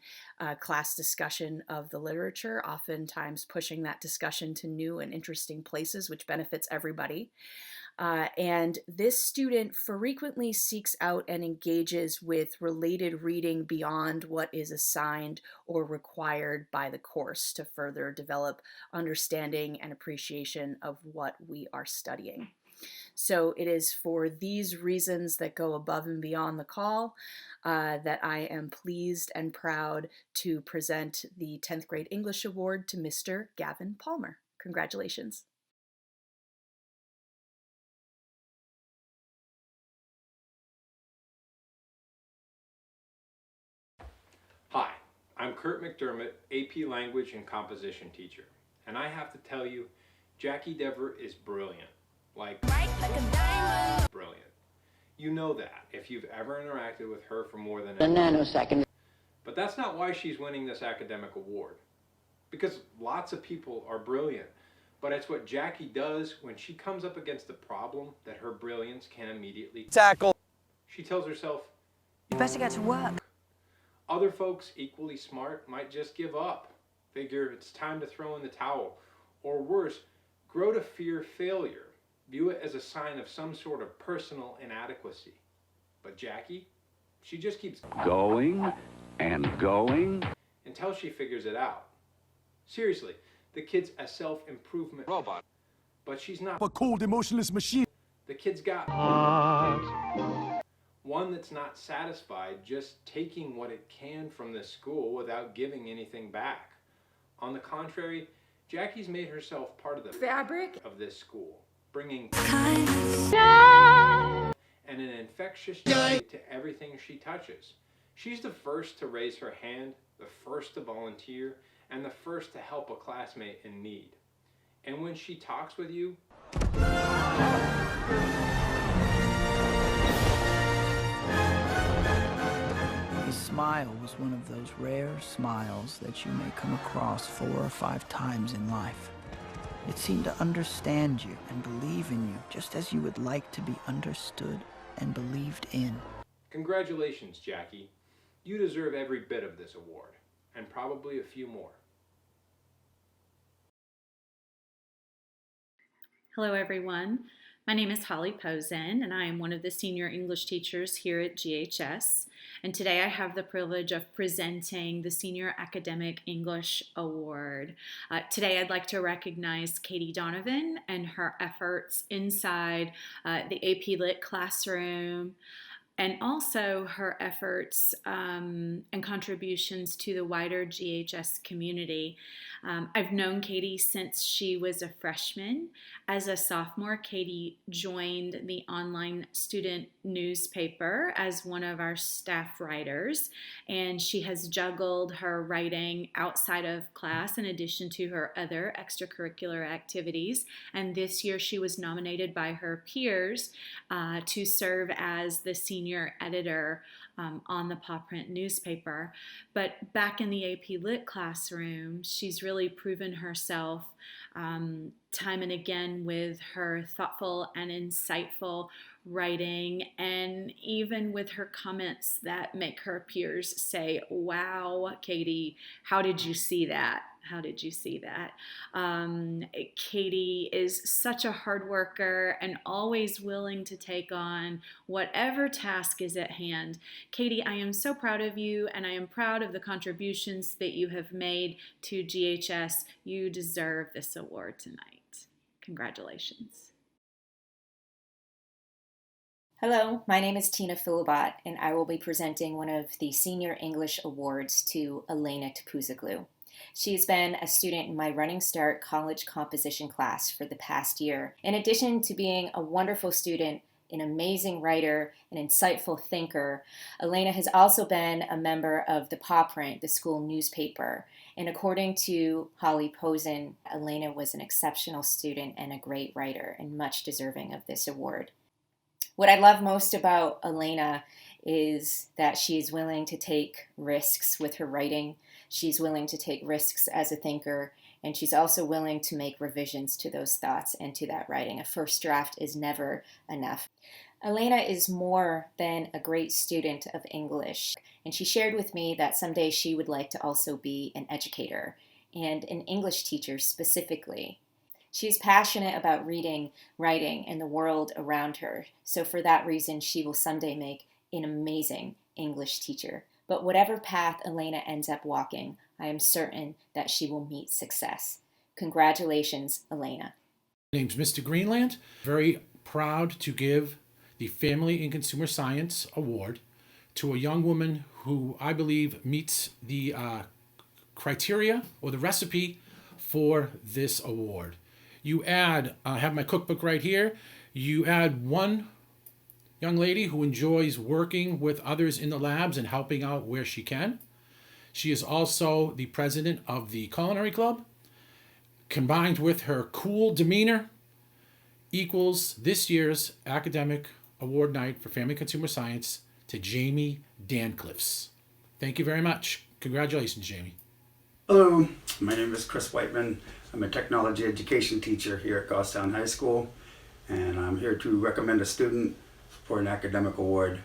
class discussion of the literature, oftentimes pushing that discussion to new and interesting places, which benefits everybody. And this student frequently seeks out and engages with related reading beyond what is assigned or required by the course to further develop understanding and appreciation of what we are studying. So it is for these reasons that go above and beyond the call that I am pleased and proud to present the 10th grade English Award to Mr. Gavin Palmer. Congratulations. Hi, I'm Kurt McDermott, AP Language and Composition teacher, and I have to tell you, Jackie Dever is brilliant. Like a diamond. Brilliant. You know that if you've ever interacted with her for more than a nanosecond. But that's not why she's winning this academic award. Because lots of people are brilliant, but it's what Jackie does when she comes up against a problem that her brilliance can immediately tackle. She tells herself, you better get to work. Other folks equally smart might just give up, figure it's time to throw in the towel, Or worse, grow to fear failure, view it as a sign of some sort of personal inadequacy. But Jackie, she just keeps going and going until she figures it out. Seriously, the kid's a self-improvement robot, but she's not a cold, emotionless machine. The kid's got one that's not satisfied just taking what it can from this school without giving anything back. On the contrary, Jackie's made herself part of the fabric of this school, bringing kindness and an infectious joy to everything she touches. She's the first to raise her hand, the first to volunteer, and the first to help a classmate in need. And when she talks with you, His smile was one of those rare smiles that you may come across 4 or 5 times in life. It seemed to understand you and believe in you just as you would like to be understood and believed in. congratulations, Jackie. You deserve every bit of this award, and probably a few more. Hello, everyone. My name is Holly Posen, and I am one of the senior English teachers here at GHS. And today I have the privilege of presenting the Senior Academic English Award. Today I'd like to recognize Katie Donovan and her efforts inside the AP Lit classroom, and also her efforts and contributions to the wider GHS community. I've known Katie since she was a freshman. As a sophomore, Katie joined the online student newspaper as one of our staff writers, and she has juggled her writing outside of class in addition to her other extracurricular activities. And this year she was nominated by her peers to serve as the senior editor on the Paw Print newspaper. But back in the AP Lit classroom, she's really proven herself time and again with her thoughtful and insightful writing, and even with her comments that make her peers say, "Wow, Katie, how did you see that? How did you see that?" Katie is such a hard worker and always willing to take on whatever task is at hand. Katie, I am so proud of you, and I am proud of the contributions that you have made to GHS. You deserve this award tonight. Congratulations. Hello, my name is Tina Filibot, and I will be presenting one of the Senior English Awards to Elena Tepuzaglu. She's been a student in my Running Start college composition class for the past year. In addition to being a wonderful student, an amazing writer, an insightful thinker, Elena has also been a member of the Paw Print, the school newspaper. And according to Holly Posen, Elena was an exceptional student and a great writer and much deserving of this award. What I love most about Elena is that she is willing to take risks with her writing. She's willing to take risks as a thinker, and she's also willing to make revisions to those thoughts and to that writing. A first draft is never enough. Elena is more than a great student of English, and she shared with me that someday she would like to also be an educator, and an English teacher specifically. She's passionate about reading, writing, and the world around her, so for that reason she will someday make an amazing English teacher. But whatever path Elena ends up walking, I am certain that she will meet success. Congratulations, Elena. My name's Mr. Greenland. Very proud to give the Family and Consumer Science Award to a young woman who I believe meets the criteria or the recipe for this award. You add, I have my cookbook right here, you add one young lady who enjoys working with others in the labs and helping out where she can. She is also the president of the Culinary Club. Combined with her cool demeanor equals this year's Academic Award Night for Family Consumer Science to Jamie Dancliffs. Thank you very much. Congratulations, Jamie. Hello, my name is Chris Whiteman. I'm a technology education teacher here at Goffstown High School, and I'm here to recommend a student for an academic award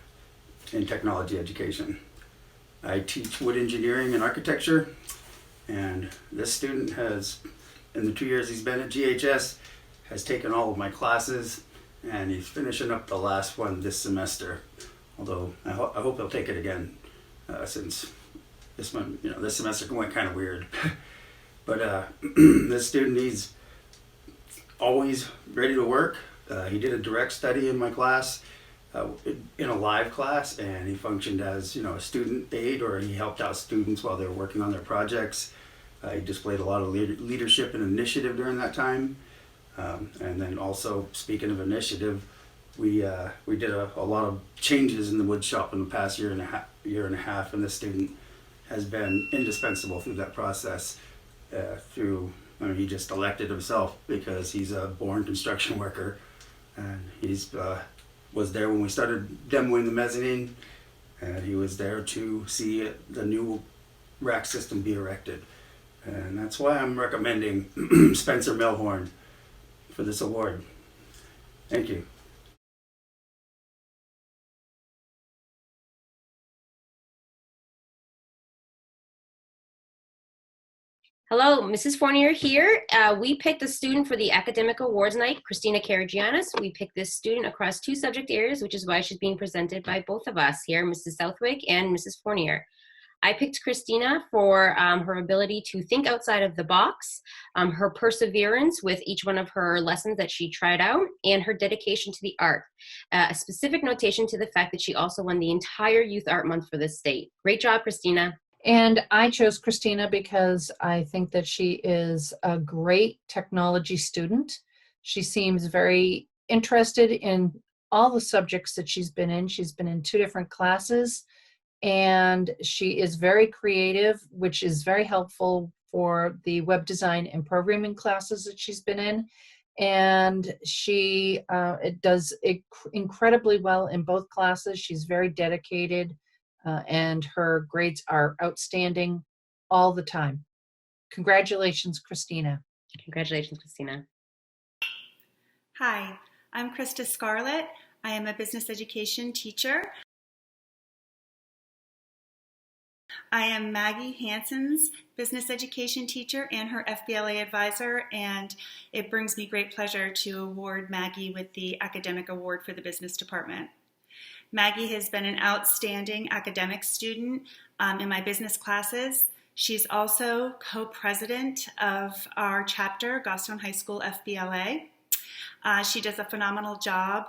in technology education. I teach wood engineering and architecture, and this student has in the 2 years he's been at GHS, has taken all of my classes, and he's finishing up the last one this semester. Although I hope he'll take it again, since this one, this semester went kind of weird. But this student, he's always ready to work. He did a direct study in my class, in a live class, and he functioned as a student aide, or he helped out students while they were working on their projects. He displayed a lot of leadership and initiative during that time. And then also, speaking of initiative, we did a lot of changes in the wood shop in the past year and a half, and this student has been indispensable through that process. He just elected himself because he's a born construction worker, and he's was there when we started demoing the mezzanine, and he was there to see the new rack system be erected. And that's why I'm recommending Spencer Melhorn for this award. Thank you. Hello, Mrs. Fournier here. We picked a student for the Academic Awards Night, Christina Karagianis. We picked this student across 2 subject areas, which is why she's being presented by both of us here, Mrs. Southwick and Mrs. Fournier. I picked Christina for her ability to think outside of the box, her perseverance with each one of her lessons that she tried out, and her dedication to the art. A specific notation to the fact that she also won the entire Youth Art Month for the state. Great job, Christina. And I chose Christina because I think that she is a great technology student. She seems very interested in all the subjects that she's been in. She's been in 2 different classes, and she is very creative, which is very helpful for the web design and programming classes that she's been in. And she does incredibly well in both classes. She's very dedicated. And her grades are outstanding all the time. Congratulations, Christina. Congratulations, Christina. Hi, I'm Krista Scarlett. I am a business education teacher. I am Maggie Hansen's business education teacher and her FBLA advisor, and it brings me great pleasure to award Maggie with the Academic Award for the Business Department. Maggie has been an outstanding academic student in my business classes. She's also co-president of our chapter, Goffstown High School FBLA. She does a phenomenal job.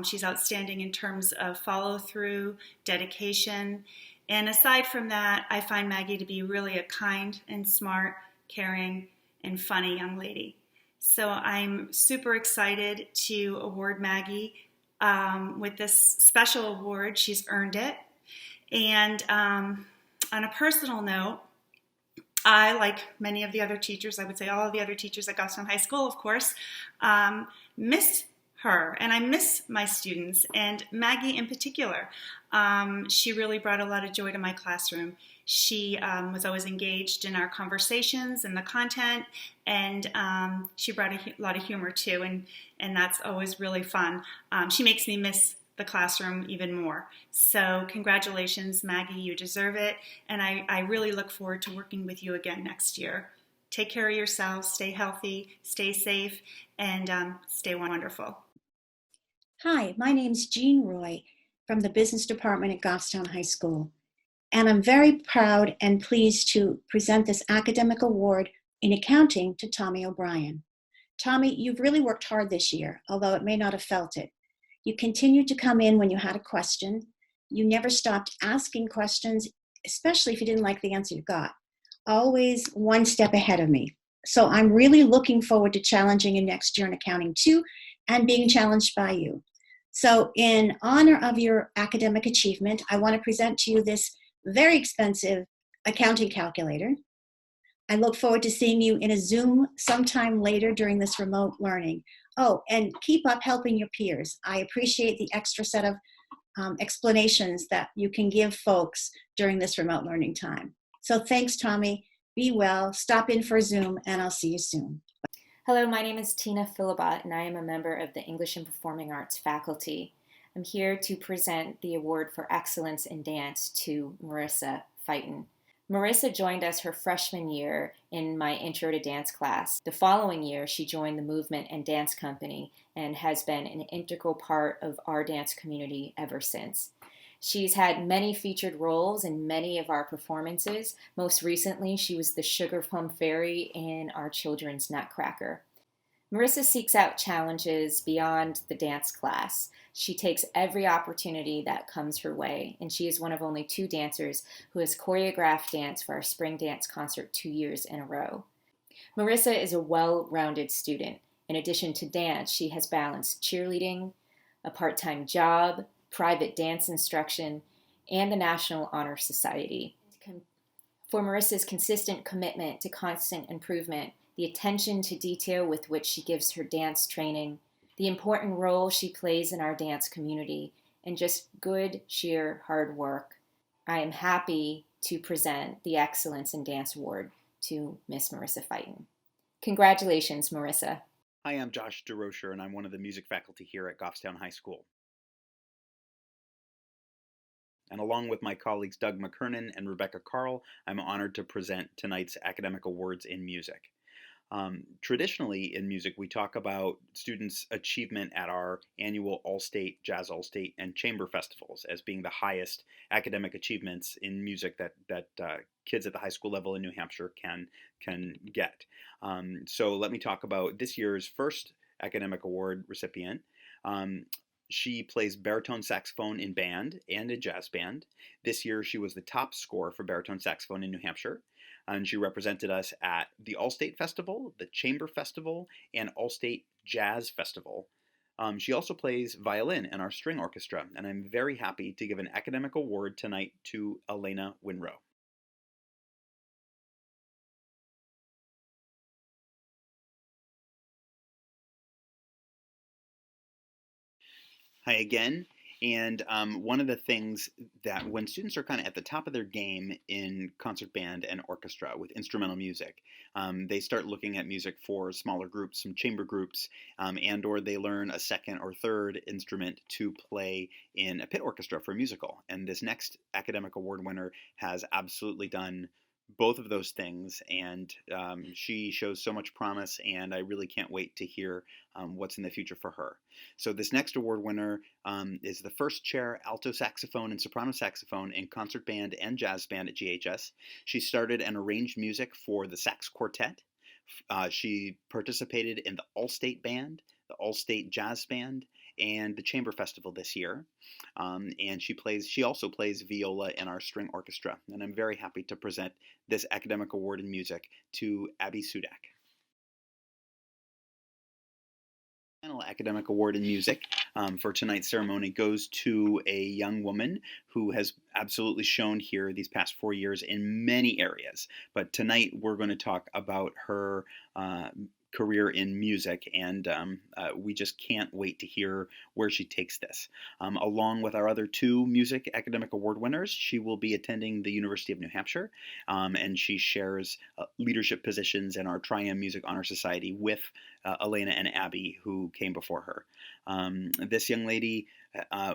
She's outstanding in terms of follow-through, dedication, and aside from that, I find Maggie to be really a kind and smart, caring, and funny young lady. So I'm super excited to award Maggie with this special award. She's earned it. And on a personal note, I, like many of the other teachers, I would say all of the other teachers at Goffstown High School, of course, miss her, and I miss my students, and Maggie in particular. She really brought a lot of joy to my classroom. She was always engaged in our conversations and the content, and she brought a lot of humor too, and that's always really fun. She makes me miss the classroom even more. So congratulations, Maggie, you deserve it, and I really look forward to working with you again next year. Take care of yourselves, stay healthy, stay safe, and stay wonderful. Hi, my name's Jean Roy from the Business Department at Goffstown High School, and I'm very proud and pleased to present this academic award in accounting to Tommy O'Brien. Tommy, you've really worked hard this year, although it may not have felt it. You continued to come in when you had a question. You never stopped asking questions, especially if you didn't like the answer you got. Always one step ahead of me. So I'm really looking forward to challenging you next year in accounting too, and being challenged by you. So in honor of your academic achievement, I want to present to you this very expensive accounting calculator. I look forward to seeing you in a Zoom sometime later during this remote learning. Oh, and keep up helping your peers. I appreciate the extra set of explanations that you can give folks during this remote learning time. So thanks, Tommy. Be well, stop in for Zoom, and I'll see you soon. Hello, my name is Tina Philibot, and I am a member of the English and Performing Arts faculty. I'm here to present the award for excellence in dance to Marissa Fighton. Marissa joined us her freshman year in my Intro to Dance class. The following year, she joined the Movement and Dance Company and has been an integral part of our dance community ever since. She's had many featured roles in many of our performances. Most recently, she was the Sugar Plum Fairy in our children's Nutcracker. Marissa seeks out challenges beyond the dance class. She takes every opportunity that comes her way, and she is one of only 2 dancers who has choreographed dance for our spring dance concert 2 years in a row. Marissa is a well-rounded student. In addition to dance, she has balanced cheerleading, a part-time job, private dance instruction, and the National Honor Society. For Marissa's consistent commitment to constant improvement, the attention to detail with which she gives her dance training, the important role she plays in our dance community, and just good, sheer hard work, I am happy to present the Excellence in Dance Award to Miss Marissa Fighton. Congratulations, Marissa. Hi, I'm Josh DeRocher, and I'm one of the music faculty here at Goffstown High School. And along with my colleagues Doug McKernan and Rebecca Carl, I'm honored to present tonight's academic awards in music. Traditionally in music, we talk about students' achievement at our annual All-State, Jazz All-State, and Chamber festivals as being the highest academic achievements in music that kids at the high school level in New Hampshire can get. So let me talk about this year's first academic award recipient. She plays baritone saxophone in band and in jazz band. This year she was the top scorer for baritone saxophone in New Hampshire. And she represented us at the All-State Festival, the Chamber Festival, and All-State Jazz Festival. She also plays violin in our string orchestra, and I'm very happy to give an academic award tonight to Elena Winrow. Hi again. And one of the things that when students are kind of at the top of their game in concert band and orchestra with instrumental music, they start looking at music for smaller groups, some chamber groups, and or they learn a second or third instrument to play in a pit orchestra for a musical. And this next academic award winner has absolutely done both of those things, and she shows so much promise, and I really can't wait to hear what's in the future for her. So this next award winner is the first chair alto saxophone and soprano saxophone in concert band and jazz band at GHS. She started and arranged music for the Sax Quartet. She participated in the All-State Band, the All-State Jazz Band, and the Chamber Festival this year. And she also plays viola in our string orchestra. And I'm very happy to present this academic award in music to Abby Sudak. The final academic award in music for tonight's ceremony goes to a young woman who has absolutely shown here these past 4 years in many areas. But tonight we're going to talk about her career in music, and we just can't wait to hear where she takes this. Along with our other 2 music academic award winners, she will be attending the University of New Hampshire, and she shares leadership positions in our Tri-M Music Honor Society with Elena and Abby, who came before her. This young lady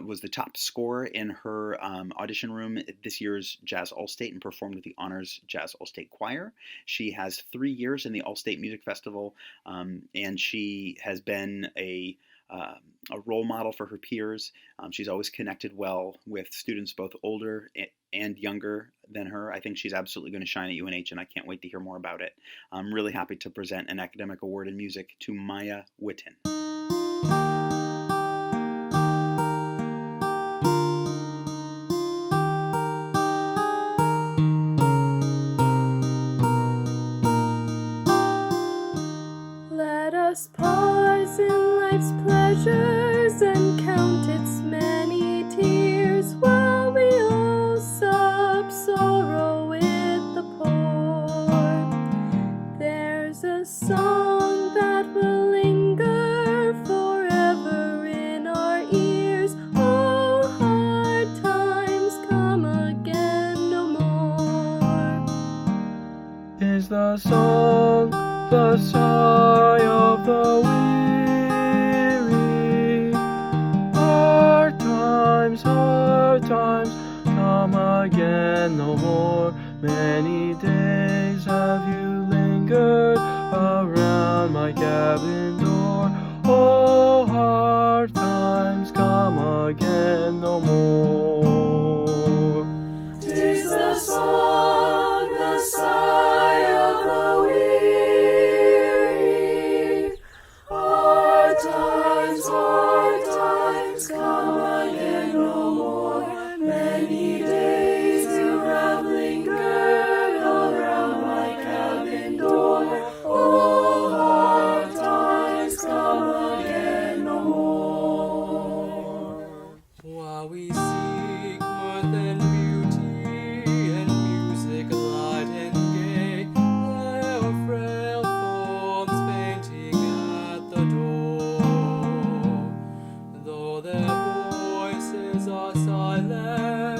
was the top scorer in her audition room at this year's Jazz All-State and performed with the Honors Jazz All-State Choir. She has 3 years in the All-State Music Festival, and she has been a role model for her peers. She's always connected well with students both older and younger than her. I think she's absolutely going to shine at UNH, and I can't wait to hear more about it. I'm really happy to present an academic award in music to Maya Witten. Let us pause in life's pleasures and count its many tears while we all sob sorrow with the poor. There's a song that will linger forever in our ears. Oh, hard times come again no more. Is the song the sigh of the weary? Hard times come again no more. Many days have you lingered around my cabin door. Oh, hard times come again no more. 'Tis the song, the sigh of the weary. Hard times come again no more. Many days you have lingered around my cabin door. Oh, hard times come again no more. While we seek mirth and beauty and music light and gay, their frail forms fainting at the door. Though their voices are silent,